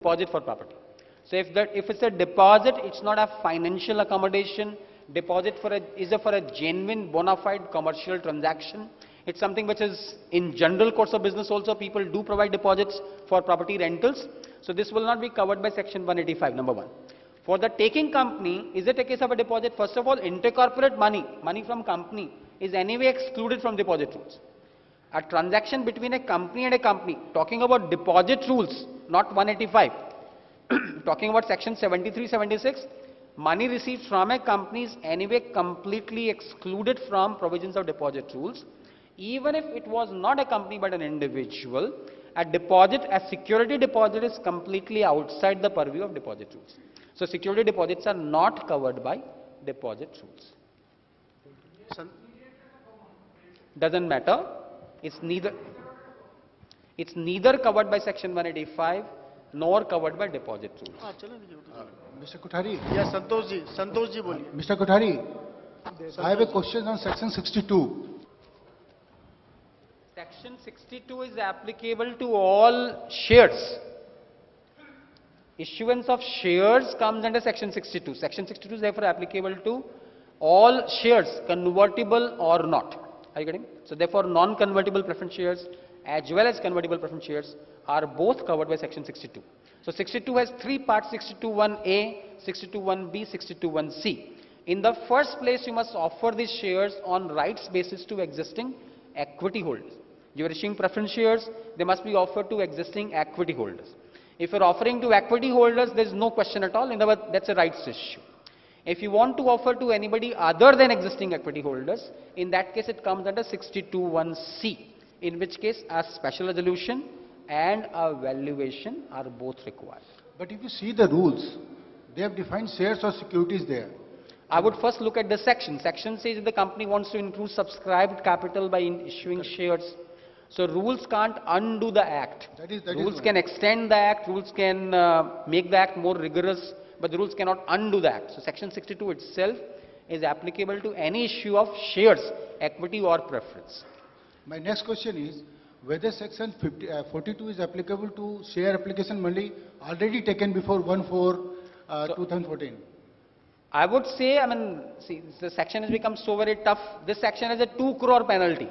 deposit for property. So if it's a deposit, it's not a financial accommodation. Deposit is for a genuine bona fide commercial transaction. It's something which is in general course of business also. People do provide deposits for property rentals. So this will not be covered by section 185, number one. For the taking company, is it a case of a deposit? First of all, intercorporate money from company is anyway excluded from deposit rules. A transaction between a company and a company, talking about deposit rules, not 185, talking about section 73, 76, money received from a company is anyway completely excluded from provisions of deposit rules. Even if it was not a company but an individual, a security deposit is completely outside the purview of deposit rules. So security deposits are not covered by deposit rules. Doesn't matter. It's neither covered by section 185 nor covered by deposit rules. Mr. Kothari. Yes, Santosh ji boliye. Mr. Kothari, I have a question on section 62. Section 62 is applicable to all shares. Issuance of shares comes under section 62. Section 62 is therefore applicable to all shares, convertible or not. Are you getting? So therefore non-convertible preference shares as well as convertible preference shares are both covered by section 62. So 62 has three parts: 62(1)(a), 62(1)(b), 62(1)(c). In the first place, you must offer these shares on rights basis to existing equity holders. You are issuing preference shares, they must be offered to existing equity holders. If you are offering to equity holders, there is no question at all. In other words, that's a rights issue. If you want to offer to anybody other than existing equity holders, in that case it comes under 62(1)(c), in which case a special resolution and a valuation are both required. But if you see the rules, they have defined shares or securities there. I would first look at the section. Section says that the company wants to include subscribed capital by issuing shares. So rules can't undo the act. Rules can extend the act, rules can make the act more rigorous, but the rules cannot undo the act. So section 62 itself is applicable to any issue of shares, equity or preference. My next question is whether section 42 is applicable to share application money already taken before 1/4/2014. I would say, see, the section has become so very tough. This section has a 2 crore penalty.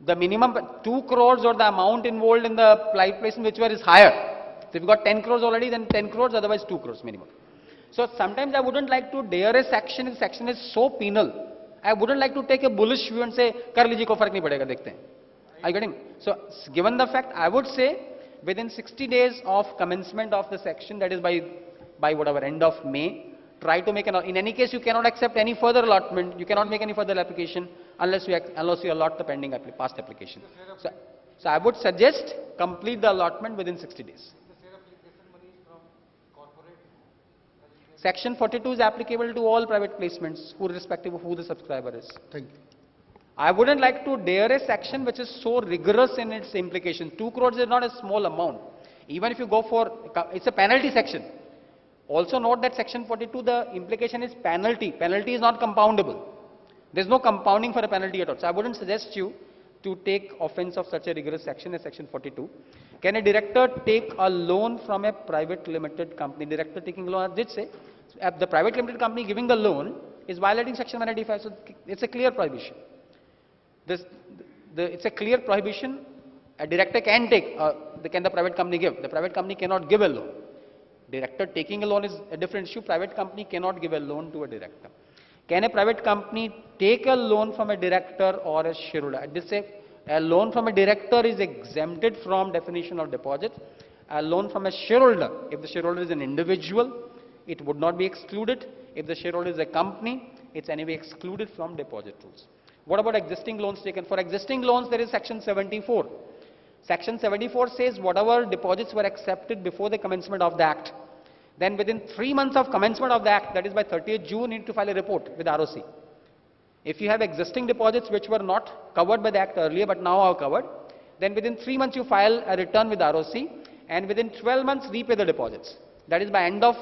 The minimum 2 crores or the amount involved in the private placement which is higher. So if you got 10 crores already, then 10 crores, otherwise 2 crores minimum. So sometimes I wouldn't like to dare a section if section is so penal. I wouldn't like to take a bullish view and say, kar lijiye, ko fark nahi padega, dekhte hain. Are you getting? So given the fact, I would say within 60 days of commencement of the section, that is by whatever end of May, try to make in any case you cannot accept any further allotment, you cannot make any further application unless you allot the pending past application. So I would suggest complete the allotment within 60 days. Section 42 is applicable to all private placements, irrespective of who the subscriber is. Thank you. I wouldn't like to dare a section which is so rigorous in its implication. 2 crores is not a small amount. Even if you go for, it's a penalty section. Also note that section 42, the implication is penalty. Penalty is not compoundable. There is no compounding for a penalty at all. So I wouldn't suggest you to take offense of such a rigorous section as section 42. Can a director take a loan from a private limited company? Director taking a loan, I did say, the private limited company giving the loan is violating section 185. So it's a clear prohibition. It's a clear prohibition. A director can take, can the private company give? The private company cannot give a loan. Director taking a loan is a different issue. Private company cannot give a loan to a director. Can a private company take a loan from a director or a shareholder? I did say a loan from a director is exempted from definition of deposit. A loan from a shareholder, if the shareholder is an individual, it would not be excluded. If the shareholder is a company, it's anyway excluded from deposit rules. What about existing loans taken? For existing loans, there is section 74. Section 74 says whatever deposits were accepted before the commencement of the act, then within 3 months of commencement of the act, that is by 30th June, you need to file a report with ROC. If you have existing deposits which were not covered by the act earlier but now are covered, then within 3 months you file a return with ROC, and within 12 months repay the deposits. That is by end of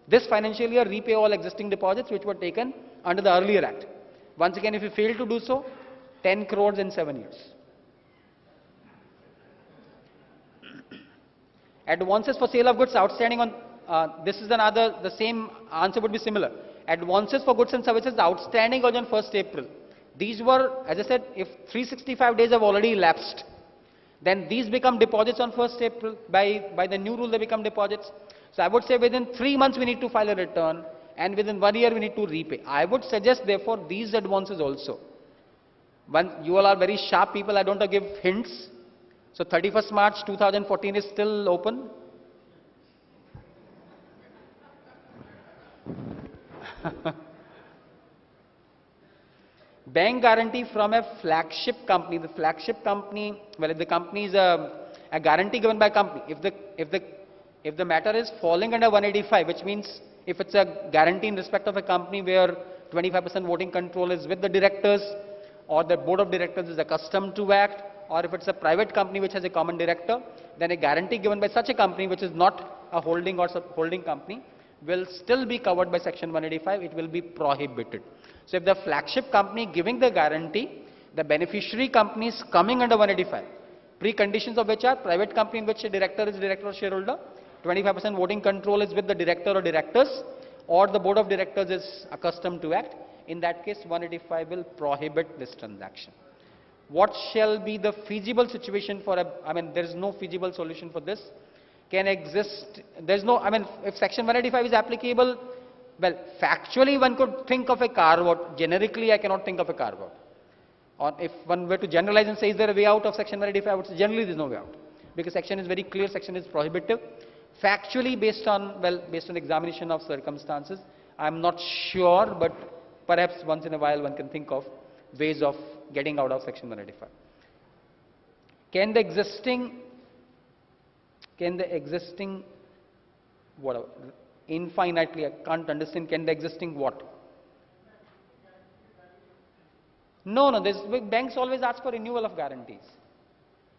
this financial year, repay all existing deposits which were taken under the earlier act. Once again, if you fail to do so, 10 crores in 7 years. Advances for sale of goods outstanding on, this is another, the same answer would be similar. Advances for goods and services outstanding on 1st April. These were, as I said, if 365 days have already elapsed, then these become deposits on 1st April. By the new rule, they become deposits. So I would say within 3 months we need to file a return, and within 1 year we need to repay. I would suggest therefore these advances also. When you all are very sharp people, I don't want to give hints. So 31st March 2014 is still open. Bank guarantee from a flagship company. The flagship company, well, if the company is a guarantee given by a company, if the matter is falling under 185, which means if it's a guarantee in respect of a company where 25% voting control is with the directors, or the board of directors is accustomed to act, or if it's a private company which has a common director, then a guarantee given by such a company which is not a holding or sub-holding company will still be covered by section 185. It will be prohibited. So if the flagship company giving the guarantee, the beneficiary company is coming under 185, preconditions of which are private company in which a director is director or shareholder, 25% voting control is with the director or directors, or the board of directors is accustomed to act. In that case, 185 will prohibit this transaction. What shall be the feasible situation for there is no feasible solution for this. Can exist, there is no, if section 185 is applicable, well, factually one could think of a carve-out. Generically, I cannot think of a carve-out. Or if one were to generalize and say, is there a way out of section 185, I would say generally there is no way out. Because section is very clear, section is prohibitive. Factually, based on examination of circumstances, I am not sure, but perhaps once in a while one can think of ways of getting out of section 185. Can the existing, whatever, infinitely, I can't understand, can the existing what? No, banks always ask for renewal of guarantees.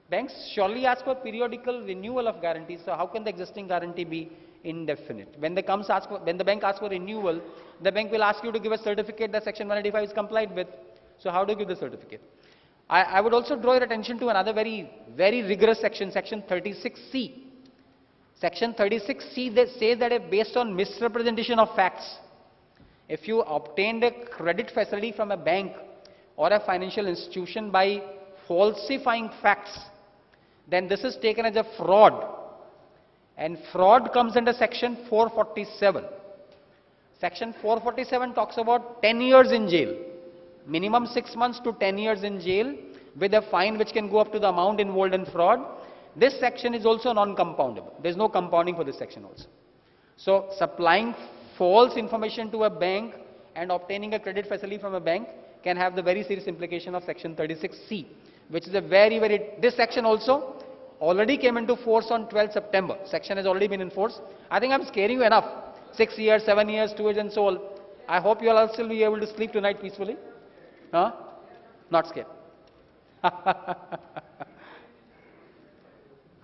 Banks surely ask for periodical renewal of guarantees, so how can the existing guarantee be indefinite? When the bank asks for renewal, the bank will ask you to give a certificate that section 185 is complied with. So how do you give the certificate? I would also draw your attention to another very, very rigorous section, section 36C. Section 36C that says that based on misrepresentation of facts, if you obtained a credit facility from a bank or a financial institution by falsifying facts, then this is taken as a fraud. And fraud comes under section 447. Section 447 talks about 10 years in jail. Minimum 6 months to 10 years in jail with a fine which can go up to the amount involved in fraud. This section is also non-compoundable. There is no compounding for this section also. So supplying false information to a bank and obtaining a credit facility from a bank can have the very serious implication of section 36C, which is a very, this section also already came into force on 12th September. Section has already been enforced. I think I'm scaring you enough. 6 years, 7 years, 2 years and so on. I hope you all will still be able to sleep tonight peacefully. Huh? Not scared.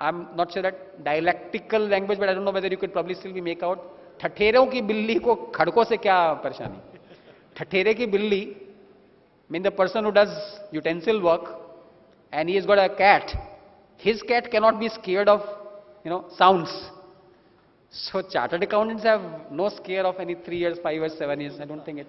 I'm not sure that dialectical language, but I don't know whether you could probably still make out. ठठेरों की बिल्ली को खड़कों से क्या परेशानी? ठठेरे की बिल्ली mean the person who does utensil work and he has got a cat. His cat cannot be scared of, sounds. So chartered accountants have no scare of any 3 years, 5 years, 7 years. I don't think it.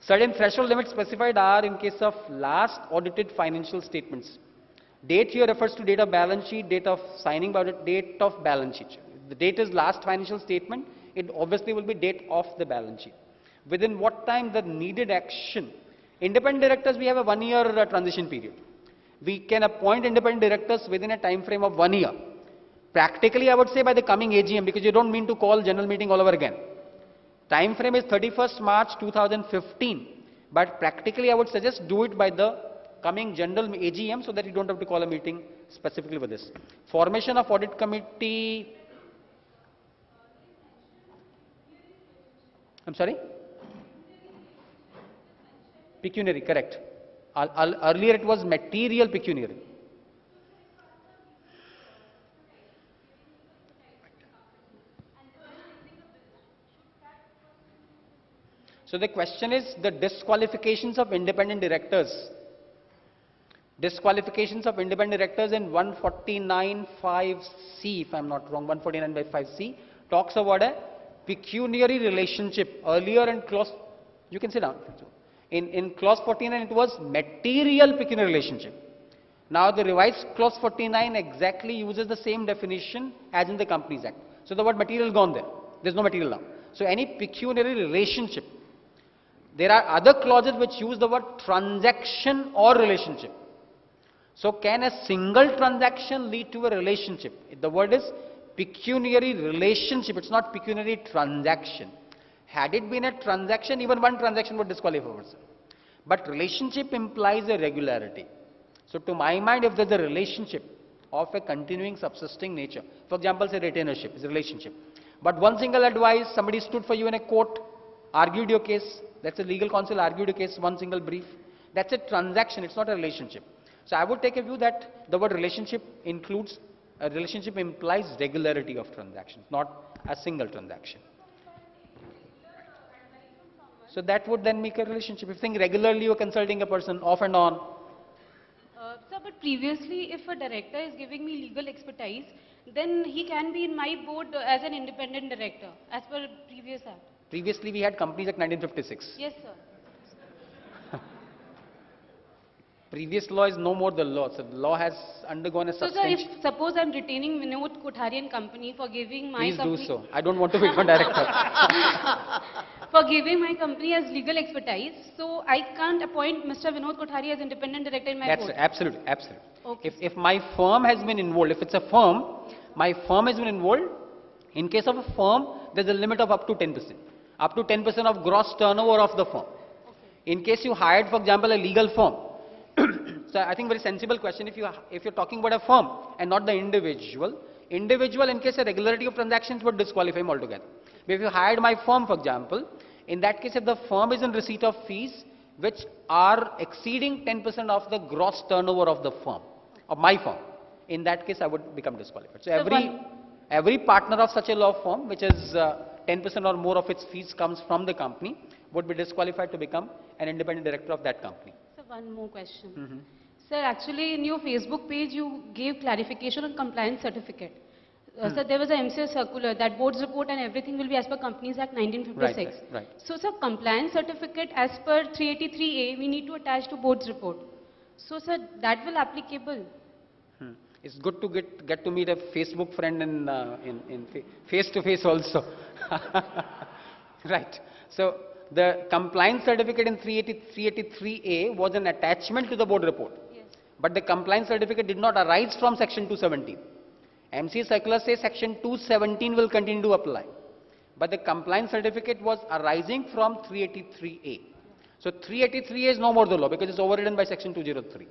Certain threshold limits specified are in case of last audited financial statements. Date here refers to date of balance sheet, date of signing by audit, date of balance sheet. The date is last financial statement. It obviously will be date of the balance sheet. Within what time the needed action? Independent directors, we have a 1 year transition period. We can appoint independent directors within a time frame of 1 year. Practically, I would say by the coming AGM, because you don't mean to call general meeting all over again. Time frame is 31st March 2015, but practically I would suggest do it by the coming general AGM so that you don't have to call a meeting specifically for this. Formation of audit committee. I'm sorry? Pecuniary, correct. Earlier it was material pecuniary. So the question is the disqualifications of independent directors. Disqualifications of independent directors in 149(5)(c), if I'm not wrong, 149(5)(c) talks about a pecuniary relationship. Earlier in clause, you can sit down. In clause 49, it was material pecuniary relationship. Now the revised clause 49 exactly uses the same definition as in the Companies Act. So the word material is gone there. There's no material now. So any pecuniary relationship. There are other clauses which use the word transaction or relationship. So can a single transaction lead to a relationship? The word is pecuniary relationship. It's not pecuniary transaction. Had it been a transaction, even one transaction would disqualify a person. But relationship implies a regularity. So to my mind, if there's a relationship of a continuing subsisting nature, for example, say retainership is a relationship. But one single advice, somebody stood for you in a court, argued your case, that's a legal counsel, argued your case, one single brief. That's a transaction, it's not a relationship. So I would take a view that the word relationship includes, a relationship implies regularity of transactions, not a single transaction. So that would then make a relationship. If you think regularly you're consulting a person off and on. Sir, but previously if a director is giving me legal expertise, then he can be in my board as an independent director, as per previous act. Previously we had Companies Act 1956. Yes, sir. Previous law is no more the law. So the law has undergone a So, sir, substantial... if suppose I'm retaining Vinod Kothari and company for giving my Please company... do so. I don't want to become director. For giving my company as legal expertise, so I can't appoint Mr. Vinod Kothari as independent director in my That's board. absolutely, absolutely. Okay. If my firm has been involved, if it's a firm, my firm has been involved, in case of a firm, there's a limit of up to 10%. Up to 10% of gross turnover of the firm. Okay. In case you hired, for example, a legal firm, so I think very sensible question, if you're talking about a firm and not the individual, in case a regularity of transactions would disqualify him altogether. But if you hired my firm, for example, in that case, if the firm is in receipt of fees which are exceeding 10% of the gross turnover of the firm, of my firm, in that case I would become disqualified. So every partner of such a law firm which is 10% or more of its fees comes from the company would be disqualified to become an independent director of that company. So one more question. Sir, actually in your Facebook page you gave clarification on compliance certificate. Sir, there was a MCA circular that board's report and everything will be as per Companies Act 1956. Right. So, sir, compliance certificate as per 383A we need to attach to board's report. So, sir, that will applicable. It's good to get to meet a Facebook friend in face to face also. Right. So the compliance certificate in 383A was an attachment to the board report. Yes. But the compliance certificate did not arise from section 217. MC circular says section 217 will continue to apply. But the compliance certificate was arising from 383A. So 383A is no more the law because it's overridden by section 203.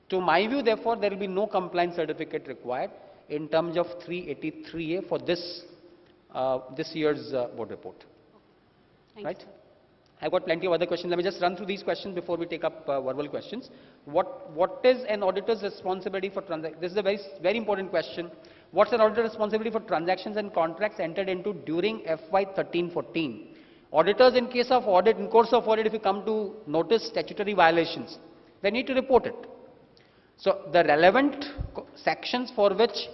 To my view, therefore, there will be no compliance certificate required in terms of 383A for this year's board report. Thank Right? you, sir. I've got plenty of other questions. Let me just run through these questions before we take up verbal questions. What is an auditor's responsibility for transactions? This is a very important question. What's an auditor's responsibility for transactions and contracts entered into during FY 13-14? Auditors, in case of audit, in course of audit, if you come to notice statutory violations, they need to report it. So the relevant sections for which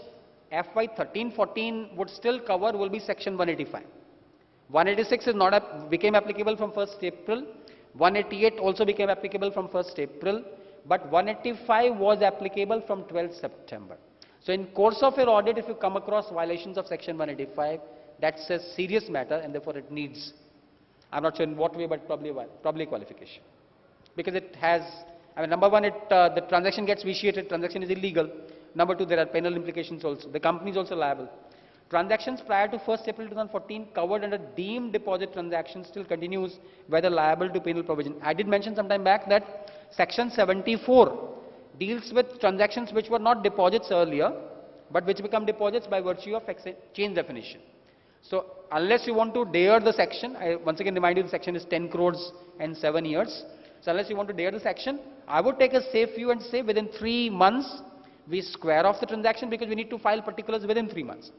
FY 13-14 would still cover will be section 185. 186 is became applicable from 1st April. 188 also became applicable from 1st April. But 185 was applicable from 12th September. So in course of your audit, if you come across violations of section 185, that's a serious matter and therefore it needs, I'm not sure in what way, but probably qualification. Because it has, number one, the transaction gets vitiated, transaction is illegal. Number two, there are penal implications also. The company is also liable. Transactions prior to 1st April 2014 covered under deemed deposit transactions still continues whether liable to penal provision. I did mention some time back that section 74 deals with transactions which were not deposits earlier, but which become deposits by virtue of change definition. So unless you want to dare the section, I once again remind you the section is 10 crores and 7 years. So unless you want to dare the section, I would take a safe view and say within 3 months we square off the transaction because we need to file particulars within 3 months.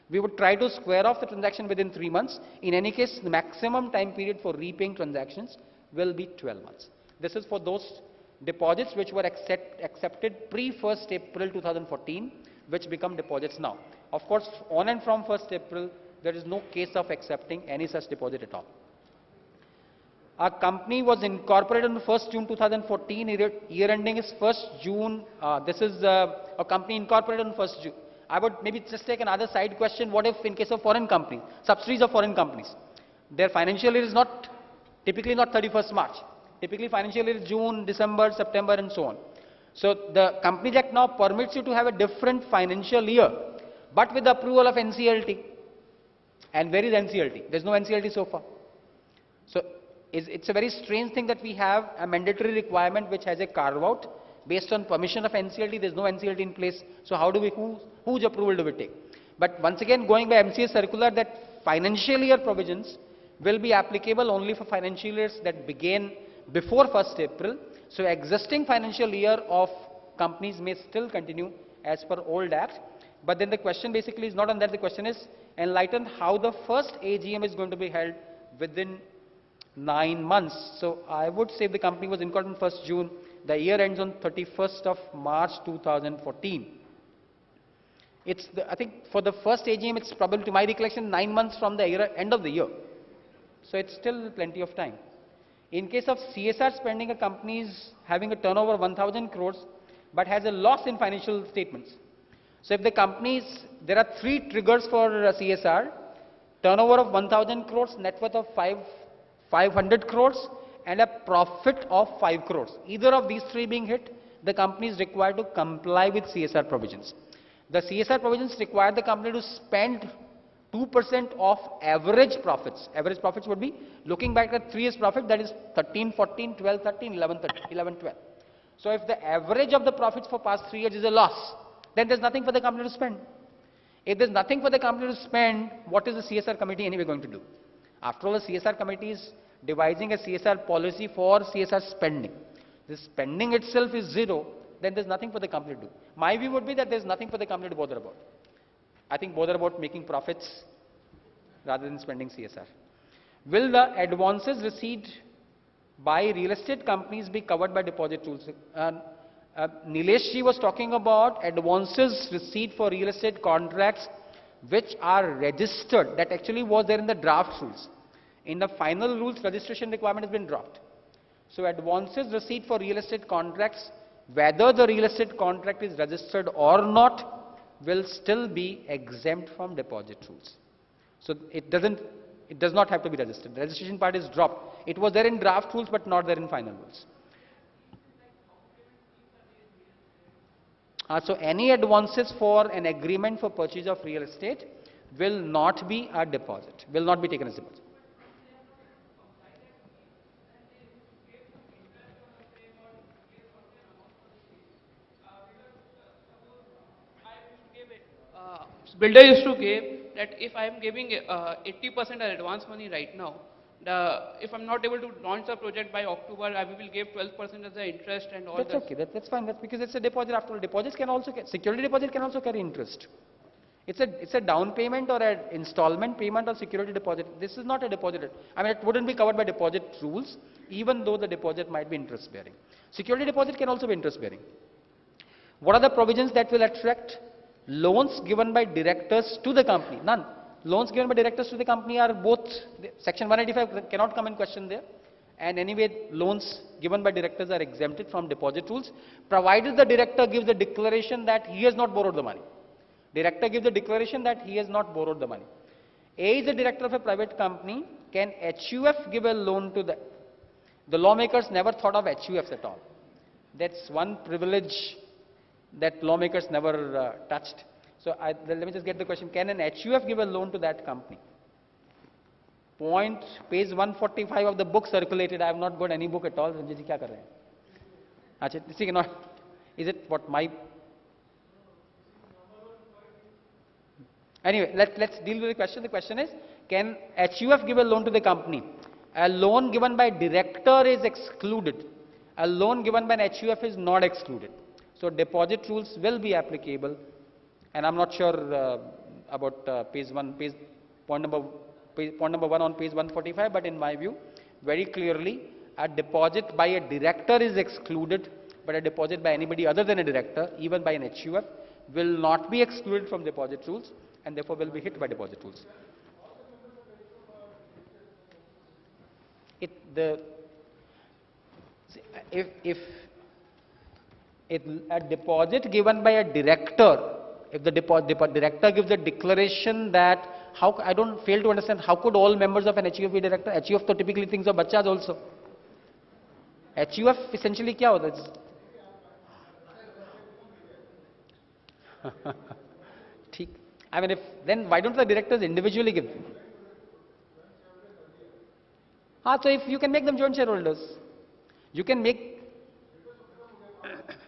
We would try to square off the transaction within 3 months. In any case, the maximum time period for repaying transactions will be 12 months. This is for those deposits which were accepted pre-1st April 2014, which become deposits now. Of course, on and from 1st April, there is no case of accepting any such deposit at all. Our company was incorporated on 1st June 2014, year ending is 1st June. This is a company incorporated on 1st June. I would maybe just take another side question. What if in case of foreign companies, subsidiaries of foreign companies, their financial year is typically not 31st March. Typically financial year is June, December, September and so on. So the Companies Act now permits you to have a different financial year, but with the approval of NCLT. And where is NCLT? There's no NCLT so far. So it's a very strange thing that we have a mandatory requirement which has a carve out based on permission of NCLT. There's no NCLT in place. So how do we, whose approval do we take? But once again, going by MCA circular, that financial year provisions will be applicable only for financial years that begin before 1st April. So existing financial year of companies may still continue as per old act. But then the question basically is not on that. The question is enlighten how the first AGM is going to be held within 9 months. So I would say the company was incorporated on 1st June. The year ends on 31st of March 2014. I think for the first AGM, it's probably, to my recollection, 9 months from the end of the year. So it's still plenty of time. In case of CSR spending, a company is having a turnover of 1,000 crores, but has a loss in financial statements. So if the companies, there are 3 triggers for CSR: turnover of 1,000 crores, net worth of 500 crores, and a profit of 5 crores. Either of these 3 being hit, the company is required to comply with CSR provisions. The CSR provisions require the company to spend 2% of average profits. Average profits would be looking back at 3 years profit, that is 13, 14, 12, 13, 11, 11, 12. So if the average of the profits for past 3 years is a loss, then there's nothing for the company to spend. If there's nothing for the company to spend, what is the CSR committee anyway going to do? After all, the CSR committee is devising a CSR policy for CSR spending. The spending itself is 0, then there's nothing for the company to do. My view would be that there's nothing for the company to bother about. I think bother about making profits rather than spending CSR. Will the advances received by real estate companies be covered by deposit rules? Nilesh ji was talking about advances received for real estate contracts which are registered. That actually was there in the draft rules. In the final rules, registration requirement has been dropped. So advances received for real estate contracts, whether the real estate contract is registered or not, will still be exempt from deposit rules. So it does not have to be registered. The registration part is dropped. It was there in draft rules but not there in final rules. So any advances for an agreement for purchase of real estate will not be a deposit, will not be taken as deposit. Builder used to give that if I am giving 80% advance money right now, if I'm not able to launch the project by October, I will give 12% as the interest and all that. That's okay, that's fine. That's because it's a deposit. After all, deposits can also security deposit can also carry interest. It's a down payment or an installment payment or security deposit. This is not a deposit. I mean, it wouldn't be covered by deposit rules, even though the deposit might be interest bearing. Security deposit can also be interest bearing. What are the provisions that will attract? Loans given by directors to the company, none. Loans given by directors to the company are both, section 185 cannot come in question there. And anyway, loans given by directors are exempted from deposit rules, provided the director gives a declaration that he has not borrowed the money. Director gives a declaration that he has not borrowed the money. A is the director of a private company. Can HUF give a loan to the lawmakers never thought of HUFs at all. That's one privilege that lawmakers never touched. So let me just get the question. Can an HUF give a loan to that company? Page 145 of the book circulated. I have not got any book at all. Sanjay ji, kya kar rahe hain? Achha, this is not. Is it what my? Anyway, let's deal with the question. The question is, can HUF give a loan to the company? A loan given by director is excluded. A loan given by an HUF is not excluded. So deposit rules will be applicable, and I'm not sure about point number 1 on page 145, but in my view, very clearly, a deposit by a director is excluded, but a deposit by anybody other than a director, even by an HUF, will not be excluded from deposit rules and therefore will be hit by deposit rules. If a deposit given by a director, if the director gives a declaration that, I don't fail to understand, how could all members of an HUF be director? HUF तो typically thinks of bachas also. HUF essentially क्या होता है? ठीक. I mean, then why don't the directors individually give? So if you can make them joint shareholders, you can make.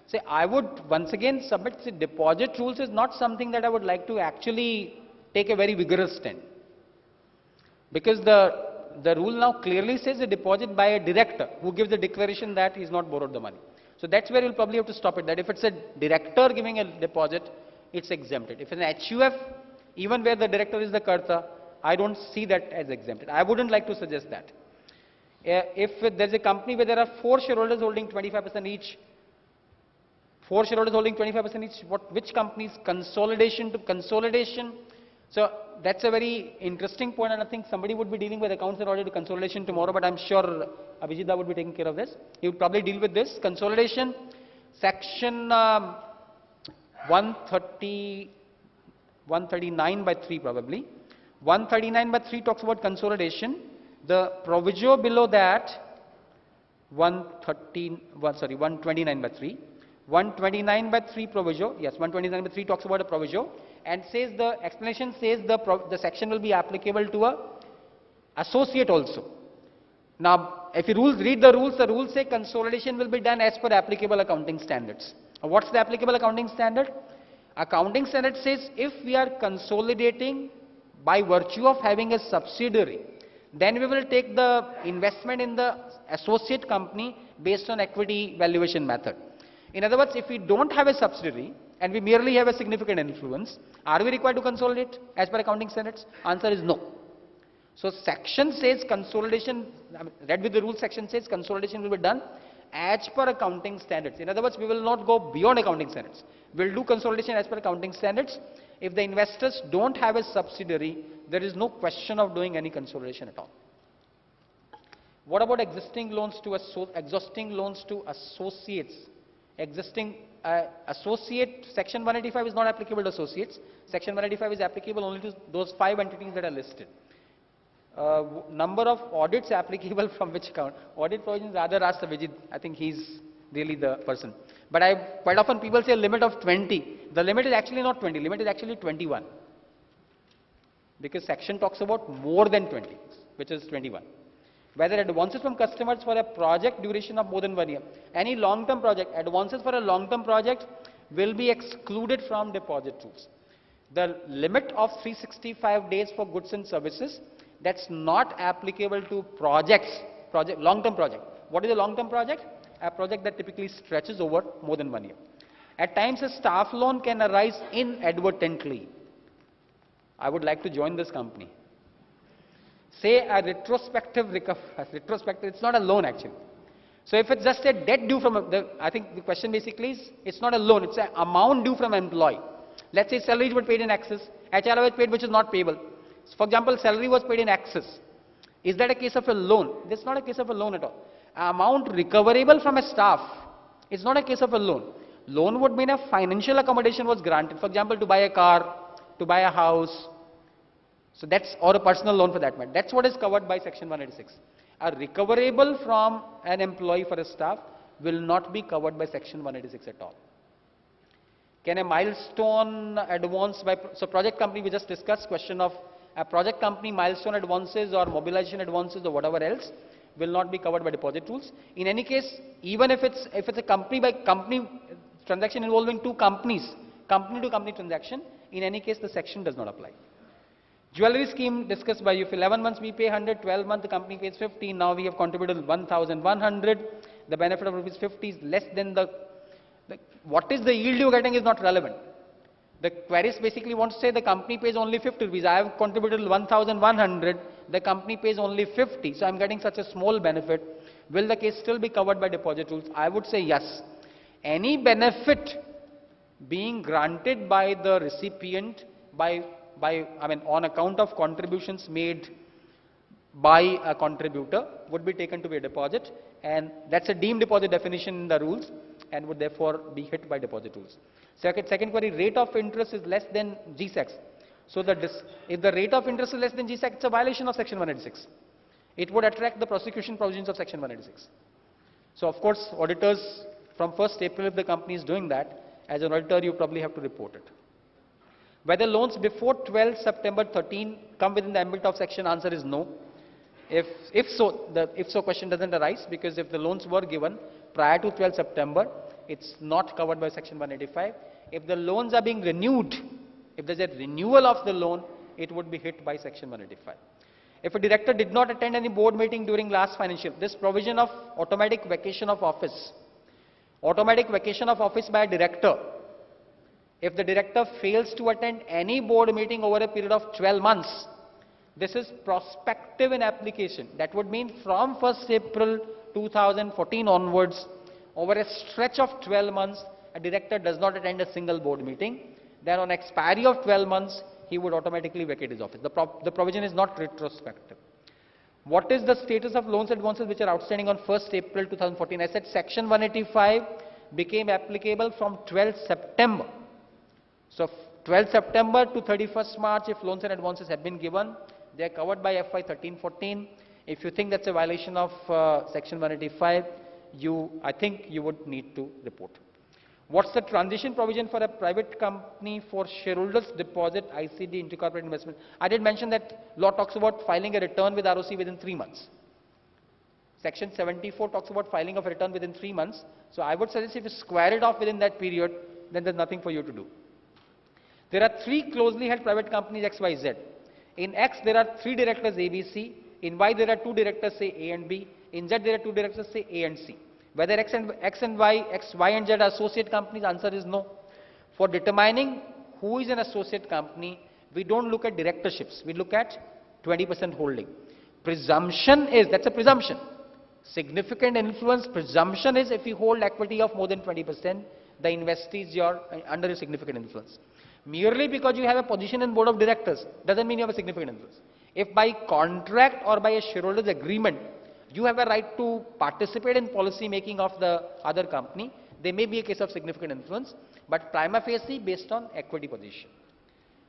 Say, I would once again submit, say, deposit rules is not something that I would like to actually take a very vigorous stand. Because the rule now clearly says a deposit by a director who gives the declaration that he's not borrowed the money. So that's where you'll probably have to stop it, that if it's a director giving a deposit, it's exempted. If it's an HUF, even where the director is the Karta, I don't see that as exempted. I wouldn't like to suggest that. If there's a company where there are 4 shareholders holding 25% each, 4 shareholders holding 25% each, which companies consolidation to consolidation? So that's a very interesting point, and I think somebody would be dealing with accounts and audit to consolidation tomorrow, but I'm sure Abhijita would be taking care of this. He would probably deal with this. Consolidation, section 139 by 3 probably. 139 by 3 talks about consolidation. The proviso below that, 129 by 3. 129 by 3 proviso, yes, 129 by 3 talks about a proviso and says, the explanation says the section will be applicable to a associate also. Now, if you read the rules say consolidation will be done as per applicable accounting standards. What's the applicable accounting standard? Accounting standard says if we are consolidating by virtue of having a subsidiary, then we will take the investment in the associate company based on equity valuation method. In other words, if we don't have a subsidiary and we merely have a significant influence, are we required to consolidate as per accounting standards? Answer is no. So section says consolidation, read with the rule, section says consolidation will be done as per accounting standards. In other words, we will not go beyond accounting standards. We will do consolidation as per accounting standards. If the investors don't have a subsidiary, there is no question of doing any consolidation at all. What about existing loans to associates? Existing associate, section 185 is not applicable to associates. Section 185 is applicable only to those 5 entities that are listed. Number of audits applicable from which account? Audit provisions, rather ask Vijit. I think he's really the person. But quite often people say a limit of 20. The limit is actually not 20, limit is actually 21. Because section talks about more than 20, which is 21. Whether advances from customers for a project duration of more than 1 year. Any long-term project, advances for a long-term project will be excluded from deposit rules. The limit of 365 days for goods and services, that's not applicable to long-term project. What is a long-term project? A project that typically stretches over more than 1 year. At times, a staff loan can arise inadvertently. I would like to join this company. Say a retrospective, it's not a loan actually. So if it's just a debt due from, I think the question basically is, it's not a loan, it's an amount due from an employee. Let's say salaries were paid in excess, HR was paid which is not payable. For example, salary was paid in excess. Is that a case of a loan? That's not a case of a loan at all. Amount recoverable from a staff is not a case of a loan. Loan would mean a financial accommodation was granted. For example, to buy a car, to buy a house. So that's, or a personal loan for that matter. That's what is covered by section 186. A recoverable from an employee for a staff will not be covered by section 186 at all. Can a milestone advance by, so project company we just discussed, question of a project company milestone advances or mobilization advances or whatever else will not be covered by deposit rules. In any case, even if it's a company by company transaction involving 2 companies, company to company transaction, in any case the section does not apply. Jewelry scheme discussed by you. For 11 months we pay 100, 12 months the company pays 50. Now we have contributed 1,100. The benefit of rupees 50 is less than what is the yield you are getting is not relevant. The queries basically want to say the company pays only 50 rupees. I have contributed 1,100. The company pays only 50. So I am getting such a small benefit. Will the case still be covered by deposit rules? I would say yes. Any benefit being granted by the recipient on account of contributions made by a contributor would be taken to be a deposit, and that's a deemed deposit definition in the rules and would therefore be hit by deposit rules. Second query, rate of interest is less than GSEC. So if the rate of interest is less than GSEC, it's a violation of section 186. It would attract the prosecution provisions of section 186. So of course, auditors from 1st April, if the company is doing that, as an auditor, you probably have to report it. Whether loans before 12 September 13 come within the ambit of section, answer is no. If so question doesn't arise, because if the loans were given prior to 12 September, it's not covered by section 185. If the loans are being renewed, if there's a renewal of the loan, it would be hit by section 185. If a director did not attend any board meeting during last financial, this provision of automatic vacation of office by a director, if the director fails to attend any board meeting over a period of 12 months, this is prospective in application. That would mean from 1st April 2014 onwards, over a stretch of 12 months, a director does not attend a single board meeting. Then on expiry of 12 months, he would automatically vacate his office. The provision is not retrospective. What is the status of loans and advances which are outstanding on 1st April 2014? I said section 185 became applicable from 12th September. So 12th September to 31st March, if loans and advances have been given, they are covered by FY 13-14. If you think that's a violation of section 185, I think you would need to report. What's the transition provision for a private company for shareholders deposit ICD intercorporate investment? I did mention that law talks about filing a return with ROC within 3 months. Section 74 talks about filing of a return within 3 months. So I would suggest if you square it off within that period, then there's nothing for you to do. There are 3 closely held private companies XYZ. In X there are 3 directors ABC. In Y there are 2 directors say A and B. In Z there are 2 directors say A and C. Whether X, Y and Z are associate companies, answer is no. For determining who is an associate company, we don't look at directorships, we look at 20% holding. Presumption is, that's a presumption. Significant influence, presumption is if you hold equity of more than 20%, the investee is under a significant influence. Merely because you have a position in board of directors, doesn't mean you have a significant influence. If by contract or by a shareholders agreement, you have a right to participate in policy making of the other company, there may be a case of significant influence, but prima facie based on equity position.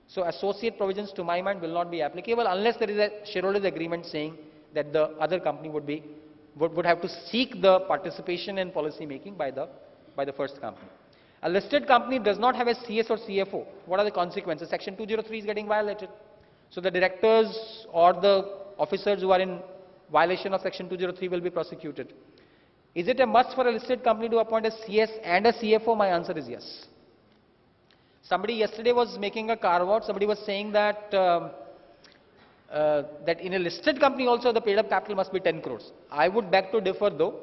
So associate provisions to my mind will not be applicable unless there is a shareholders agreement saying that the other company would have to seek the participation in policy making by the first company. A listed company does not have a CS or CFO. What are the consequences? Section 203 is getting violated. So the directors or the officers who are in violation of section 203 will be prosecuted. Is it a must for a listed company to appoint a CS and a CFO? My answer is yes. Somebody yesterday was making a carve out. Somebody was saying that that in a listed company also the paid up capital must be 10 crores. I would beg to differ though.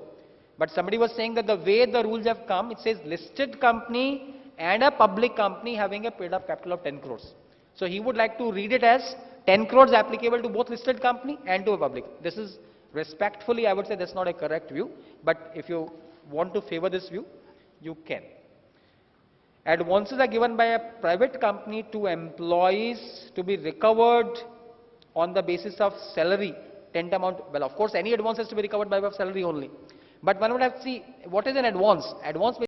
But somebody was saying that the way the rules have come, it says listed company and a public company having a paid up capital of 10 crores. So he would like to read it as 10 crores applicable to both listed company and to a public. This is respectfully, I would say that's not a correct view, but if you want to favor this view, you can. Advances are given by a private company to employees to be recovered on the basis of salary, tantamount. Well, of course, any advance has to be recovered by way of salary only. But one would have to see what is an advance. Advance